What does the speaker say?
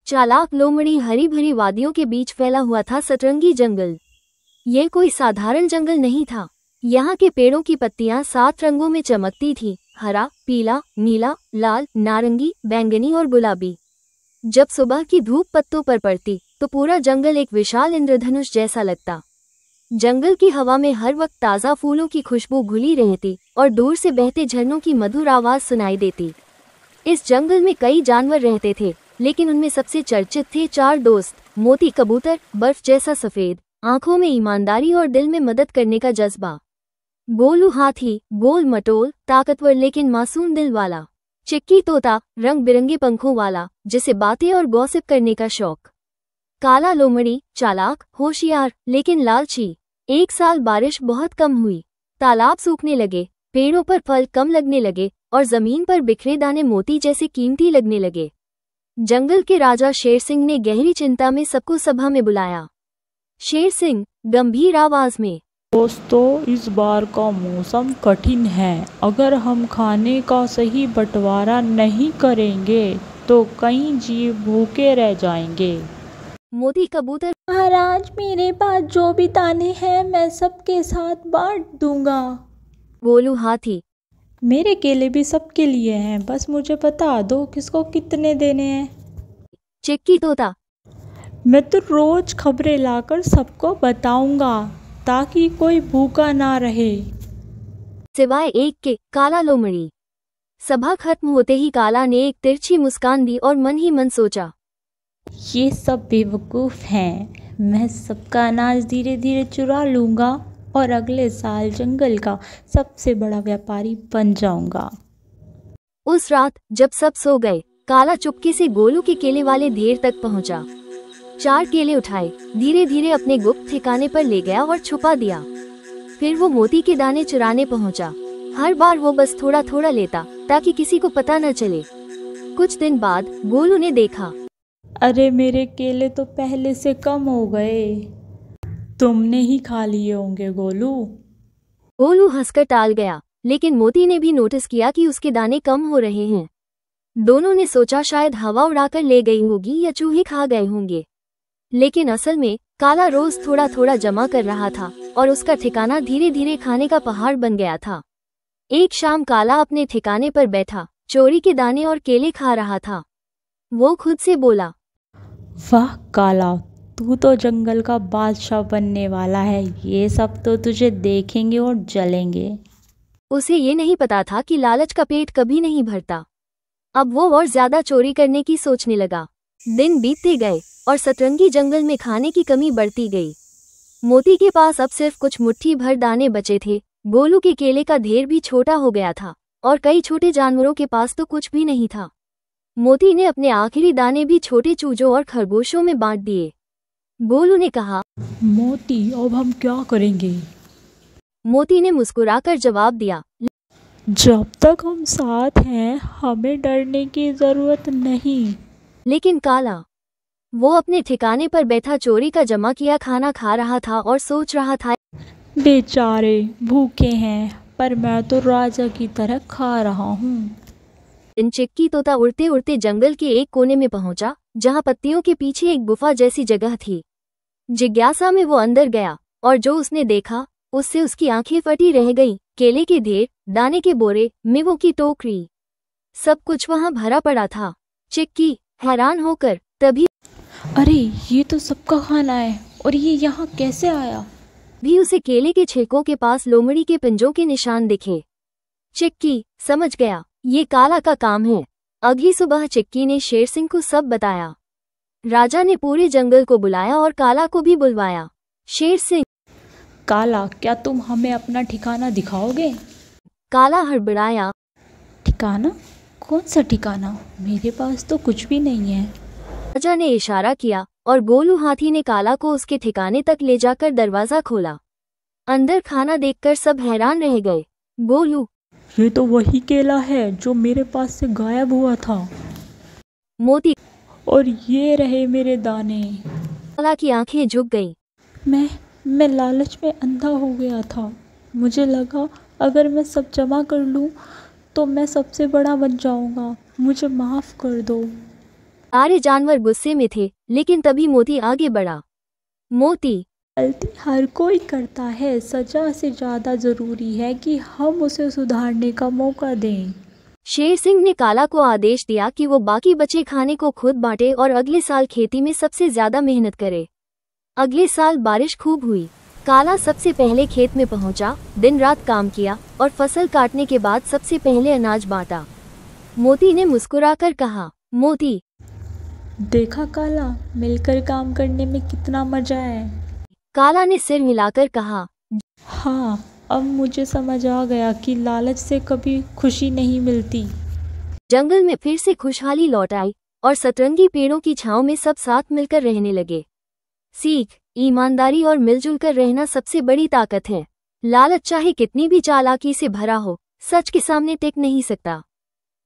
चालाक लोमड़ी हरी भरी वादियों के बीच फैला हुआ था सतरंगी जंगल। यह कोई साधारण जंगल नहीं था। यहाँ के पेड़ों की पत्तियां 7 रंगों में चमकती थीं, हरा, पीला, नीला, लाल, नारंगी, बैंगनी और गुलाबी। जब सुबह की धूप पत्तों पर पड़ती तो पूरा जंगल एक विशाल इंद्रधनुष जैसा लगता। जंगल की हवा में हर वक्त ताज़ा फूलों की खुशबू घुली रहती और दूर से बहते झरनों की मधुर आवाज़ सुनाई देती। इस जंगल में कई जानवर रहते थे, लेकिन उनमें सबसे चर्चित थे 4 दोस्त। मोती कबूतर, बर्फ जैसा सफेद, आंखों में ईमानदारी और दिल में मदद करने का जज्बा। गोलू हाथी, गोल मटोल, ताकतवर लेकिन मासूम दिल वाला। चिक्की तोता, रंग बिरंगे पंखों वाला, जिसे बातें और गॉसिप करने का शौक। काला लोमड़ी, चालाक, होशियार लेकिन लालची। एक साल बारिश बहुत कम हुई, तालाब सूखने लगे, पेड़ों पर फल कम लगने लगे और जमीन पर बिखरे दाने मोती जैसे कीमती लगने लगे। जंगल के राजा शेर सिंह ने गहरी चिंता में सबको सभा में बुलाया। शेर सिंह गंभीर आवाज में, दोस्तों, इस बार का मौसम कठिन है। अगर हम खाने का सही बंटवारा नहीं करेंगे तो कई जीव भूखे रह जाएंगे। मोती कबूतर, महाराज, मेरे पास जो भी दाने हैं मैं सबके साथ बांट दूंगा। गोलू हाथी, मेरे केले भी सबके लिए हैं, बस मुझे बता दो किसको कितने देने हैं। चिक्की तोता, मैं तो रोज खबरें लाकर सबको बताऊंगा ताकि कोई भूखा ना रहे। सिवाय एक के, काला लोमड़ी। सभा खत्म होते ही काला ने एक तिरछी मुस्कान दी और मन ही मन सोचा, ये सब बेवकूफ़ हैं। मैं सबका अनाज धीरे धीरे चुरा लूँगा और अगले साल जंगल का सबसे बड़ा व्यापारी बन जाऊँगा। उस रात जब सब सो गए, काला चुपके से गोलू के केले वाले ढेर तक पहुंचा। 4 केले उठाए, धीरे धीरे अपने गुप्त ठिकाने पर ले गया और छुपा दिया। फिर वो मोती के दाने चुराने पहुंचा। हर बार वो बस थोड़ा थोड़ा लेता ताकि किसी को पता न चले। कुछ दिन बाद गोलू ने देखा, अरे, मेरे केले तो पहले से कम हो गए। तुमने ही खा लिए होंगे गोलू। गोलू हंसकर टाल गया, लेकिन मोती ने भी नोटिस किया कि उसके दाने कम हो रहे हैं। दोनों ने सोचा शायद हवा उड़ाकर ले गई होगी या चूहे खा गए होंगे। लेकिन असल में काला रोज थोड़ा थोड़ा जमा कर रहा था और उसका ठिकाना धीरे धीरे खाने का पहाड़ बन गया था। एक शाम काला अपने ठिकाने पर बैठा, चोरी के दाने और केले खा रहा था। वो खुद से बोला, वाह काला, तू तो जंगल का बादशाह बनने वाला है। ये सब तो तुझे देखेंगे और जलेंगे। उसे ये नहीं पता था कि लालच का पेट कभी नहीं भरता। अब वो और ज्यादा चोरी करने की सोचने लगा। दिन बीतते गए और सतरंगी जंगल में खाने की कमी बढ़ती गई। मोती के पास अब सिर्फ कुछ मुट्ठी भर दाने बचे थे। गोलू के केले का ढेर भी छोटा हो गया था और कई छोटे जानवरों के पास तो कुछ भी नहीं था। मोती ने अपने आखिरी दाने भी छोटे चूजों और खरगोशों में बांट दिए। गोलू ने कहा, मोती, अब हम क्या करेंगे? मोती ने मुस्कुराकर जवाब दिया, जब तक हम साथ हैं हमें डरने की जरूरत नहीं। लेकिन काला, वो अपने ठिकाने पर बैठा चोरी का जमा किया खाना खा रहा था और सोच रहा था, बेचारे भूखे हैं पर मैं तो राजा की तरह खा रहा हूँ। चिक्की तोता उड़ते उड़ते जंगल के एक कोने में पहुंचा, जहां पत्तियों के पीछे एक गुफा जैसी जगह थी। जिज्ञासा में वो अंदर गया और जो उसने देखा उससे उसकी आंखें फटी रह गईं। केले के ढेर, दाने के बोरे, मेवों की टोकरी, सब कुछ वहां भरा पड़ा था। चिक्की हैरान होकर तभी, अरे, ये तो सबका खाना है और ये यहाँ कैसे आया? भी उसे केले के छिलकों के पास लोमड़ी के पिंजों के निशान दिखे। चिक्की समझ गया, ये काला का काम है। अगली सुबह चिक्की ने शेर सिंह को सब बताया। राजा ने पूरे जंगल को बुलाया और काला को भी बुलवाया। शेर सिंह, काला, क्या तुम हमें अपना ठिकाना दिखाओगे? काला हड़बड़ाया, ठिकाना? कौन सा ठिकाना? मेरे पास तो कुछ भी नहीं है। राजा ने इशारा किया और गोलू हाथी ने काला को उसके ठिकाने तक ले जाकर दरवाजा खोला। अंदर खाना देखकर सब हैरान रह गए। गोलू, ये तो वही केला है जो मेरे पास से गायब हुआ था। मोती, और ये रहे मेरे दाने। काला की आंखें झुक गईं। मैं लालच में अंधा हो गया था। मुझे लगा अगर मैं सब जमा कर लूं तो मैं सबसे बड़ा बन जाऊंगा। मुझे माफ़ कर दो। सारे जानवर गुस्से में थे, लेकिन तभी मोती आगे बढ़ा। मोती, गलती हर कोई करता है, सजा से ज़्यादा ज़रूरी है कि हम उसे सुधारने का मौका दें। शेर सिंह ने काला को आदेश दिया कि वो बाकी बचे खाने को खुद बांटे और अगले साल खेती में सबसे ज्यादा मेहनत करे। अगले साल बारिश खूब हुई। काला सबसे पहले खेत में पहुंचा, दिन रात काम किया और फसल काटने के बाद सबसे पहले अनाज बांटा। मोती ने मुस्कुराकर कहा, मोती, देखा काला, मिलकर काम करने में कितना मजा है। काला ने सिर हिलाकर कहा, हाँ, अब मुझे समझ आ गया कि लालच से कभी खुशी नहीं मिलती। जंगल में फिर से खुशहाली लौट आई और सतरंगी पेड़ों की छांव में सब साथ मिलकर रहने लगे। सीख, ईमानदारी और मिलजुल कर रहना सबसे बड़ी ताकत है। लालच चाहे कितनी भी चालाकी से भरा हो, सच के सामने टिक नहीं सकता।